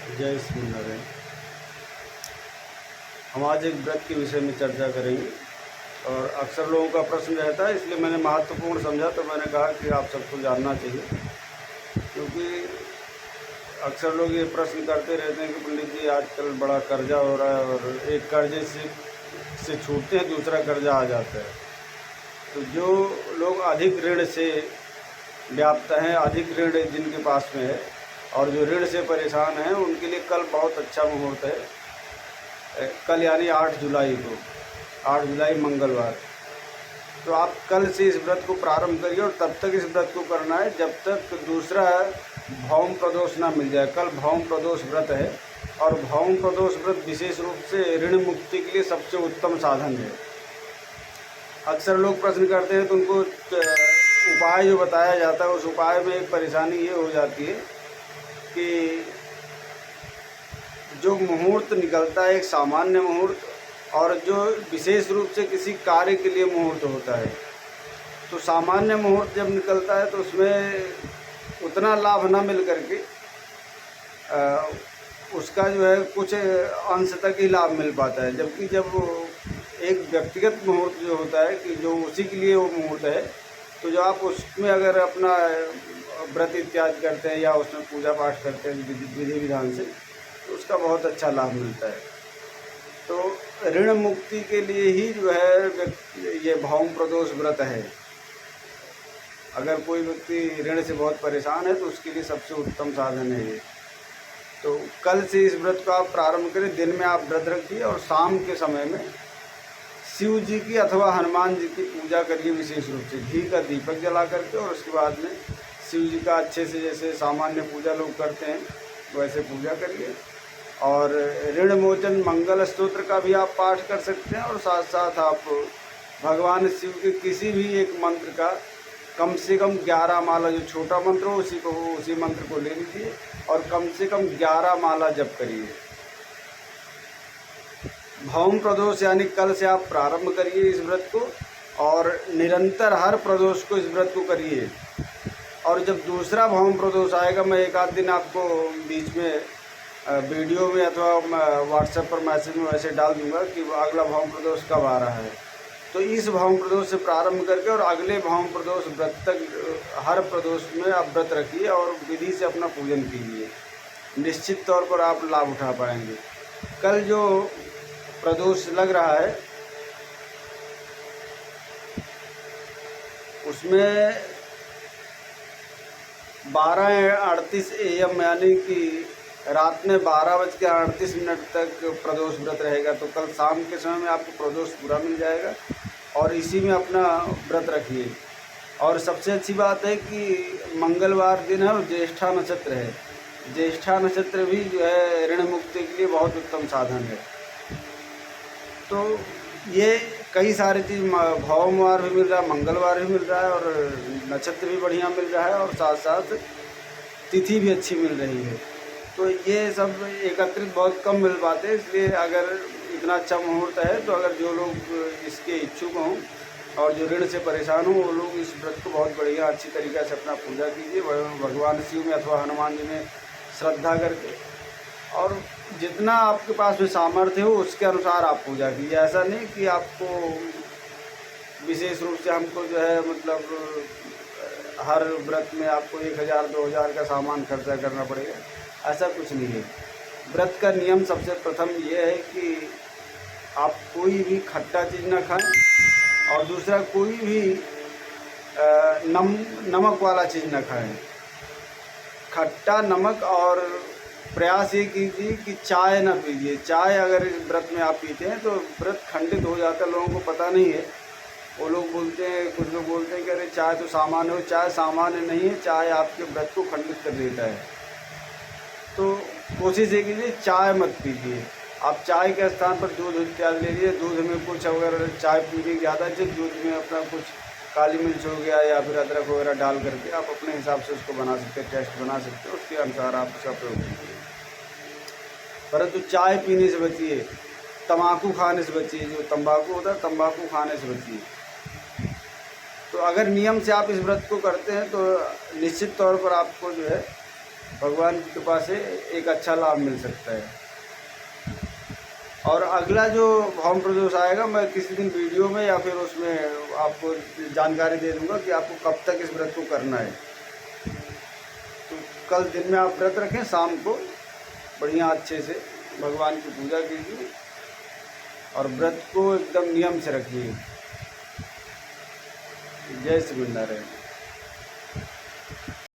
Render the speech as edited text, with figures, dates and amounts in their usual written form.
जय श्री नारायण। हम आज एक व्रत के विषय में चर्चा करेंगे और अक्सर लोगों का प्रश्न रहता है, इसलिए मैंने महत्वपूर्ण समझा तो मैंने कहा कि आप सबको जानना चाहिए। क्योंकि अक्सर लोग ये प्रश्न करते रहते हैं कि पंडित जी आजकल बड़ा कर्जा हो रहा है और एक कर्जे से छूटते हैं, दूसरा कर्जा आ जाता है। तो जो लोग अधिक ऋण से व्याप्त हैं, अधिक ऋण जिनके पास में है और जो ऋण से परेशान हैं, उनके लिए कल बहुत अच्छा मुहूर्त है। कल यानी 8 जुलाई को, 8 जुलाई मंगलवार। तो आप कल से इस व्रत को प्रारंभ करिए और तब तक इस व्रत को करना है जब तक दूसरा भौम प्रदोष ना मिल जाए। कल भौम प्रदोष व्रत है और भौम प्रदोष व्रत विशेष रूप से ऋण मुक्ति के लिए सबसे उत्तम साधन है। अक्सर लोग प्रश्न करते हैं तो उनको उपाय जो बताया जाता है, उस उपाय में एक परेशानी ये हो जाती है कि जो मुहूर्त निकलता है एक सामान्य मुहूर्त और जो विशेष रूप से किसी कार्य के लिए मुहूर्त होता है, तो सामान्य मुहूर्त जब निकलता है तो उसमें उतना लाभ ना मिल करके उसका जो है कुछ अंश तक ही लाभ मिल पाता है। जबकि जब एक व्यक्तिगत मुहूर्त जो होता है कि जो उसी के लिए वो मुहूर्त है, तो जो आप उसमें अगर अपना व्रत इत्यादि करते हैं या उसमें पूजा पाठ करते हैं विधि विधान से, तो उसका बहुत अच्छा लाभ मिलता है। तो ऋण मुक्ति के लिए ही जो है ये भौम प्रदोष व्रत है। अगर कोई व्यक्ति ऋण से बहुत परेशान है तो उसके लिए सबसे उत्तम साधन है ये। तो कल से इस व्रत को आप प्रारंभ करें। दिन में आप व्रत रखिए और शाम के समय में शिव जी की अथवा हनुमान जी की पूजा करिए, विशेष रूप से घी का दीपक जला करके। और उसके बाद में शिव जी का अच्छे से, जैसे सामान्य पूजा लोग करते हैं वैसे पूजा करिए। और ऋण मोचन मंगल स्तोत्र का भी आप पाठ कर सकते हैं और साथ साथ आप भगवान शिव के किसी भी एक मंत्र का कम से कम 11 माला, जो छोटा मंत्र हो उसी मंत्र को ले लीजिए और कम से कम 11 माला जप करिए। भौम प्रदोष यानी कल से आप प्रारंभ करिए इस व्रत को और निरंतर हर प्रदोष को इस व्रत को करिए। और जब दूसरा भौम प्रदोष आएगा, मैं एक आध दिन आपको बीच में वीडियो में अथवा व्हाट्सएप पर मैसेज में वैसे डाल दूंगा कि अगला भौम प्रदोष कब आ रहा है। तो इस भौम प्रदोष से प्रारंभ करके और अगले भौम प्रदोष व्रत तक हर प्रदोष में आप व्रत रखिए और विधि से अपना पूजन कीजिए। निश्चित तौर पर आप लाभ उठा पाएंगे। कल जो प्रदोष लग रहा है उसमें 12:38 AM यानी कि रात में 12:38 तक प्रदोष व्रत रहेगा। तो कल शाम के समय में आपको प्रदोष पूरा मिल जाएगा और इसी में अपना व्रत रखिए। और सबसे अच्छी बात है कि मंगलवार दिन है और ज्येष्ठा नक्षत्र है। ज्येष्ठा नक्षत्र भी जो है ऋण मुक्ति के लिए बहुत उत्तम साधन है। तो ये कई सारी चीज़, भौमवार भी मिल रहा है, मंगलवार भी मिल रहा है और नक्षत्र भी बढ़िया मिल रहा है और साथ साथ तिथि भी अच्छी मिल रही है। तो ये सब एकत्रित बहुत कम मिल पाते हैं। इसलिए अगर इतना अच्छा मुहूर्त है तो अगर जो लोग इसके इच्छुक हों और जो ऋण से परेशान हों, वो लोग इस व्रत को बहुत बढ़िया अच्छी तरीक़े से अपना पूजा कीजिए भगवान शिव में अथवा हनुमान जी में श्रद्धा करके। और जितना आपके पास में सामर्थ्य हो उसके अनुसार आप पूजा कीजिए। ऐसा नहीं कि आपको विशेष रूप से हमको जो है मतलब हर व्रत में आपको 1000-2000 का सामान खर्चा करना पड़ेगा, ऐसा कुछ नहीं है। व्रत का नियम सबसे प्रथम ये है कि आप कोई भी खट्टा चीज़ ना खाएं और दूसरा कोई भी नमक वाला चीज़ ना खाएं। खट्टा, नमक, और प्रयास ये कीजिए कि चाय ना पीजिए। चाय अगर इस व्रत में आप पीते हैं तो व्रत खंडित हो जाता है। लोगों को पता नहीं है, वो लोग बोलते हैं, कुछ लोग बोलते हैं कि अरे चाय तो सामान्य हो। चाय सामान्य नहीं है, चाय आपके व्रत को खंडित कर देता है। तो कोशिश ये कीजिए चाय मत पीजिए। आप चाय के स्थान पर दूध इत्यादि ले लीजिए। दूध में कुछ अगर चाय पीने की ज़्यादा है, दूध में अपना कुछ काली मिर्च हो गया या फिर अदरक वगैरह डाल करके आप अपने हिसाब से उसको बना सकते हैं, टेस्ट बना सकते हैं, उसके अनुसार आप उसका प्रयोग कीजिए। परंतु चाय पीने से बचिए, तम्बाकू खाने से बचिए। जो तंबाकू होता है, तंबाकू खाने से बचिए। तो अगर नियम से आप इस व्रत को करते हैं तो निश्चित तौर पर आपको जो है भगवान की कृपा से एक अच्छा लाभ मिल सकता है। और अगला जो भौम प्रदोष आएगा, मैं किसी दिन वीडियो में या फिर उसमें आपको जानकारी दे दूंगा कि आपको कब तक इस व्रत को करना है। तो कल दिन में आप व्रत रखें, शाम को बढ़िया अच्छे से भगवान की पूजा कीजिए और व्रत को एकदम नियम से रखिए। जय श्री नारायण।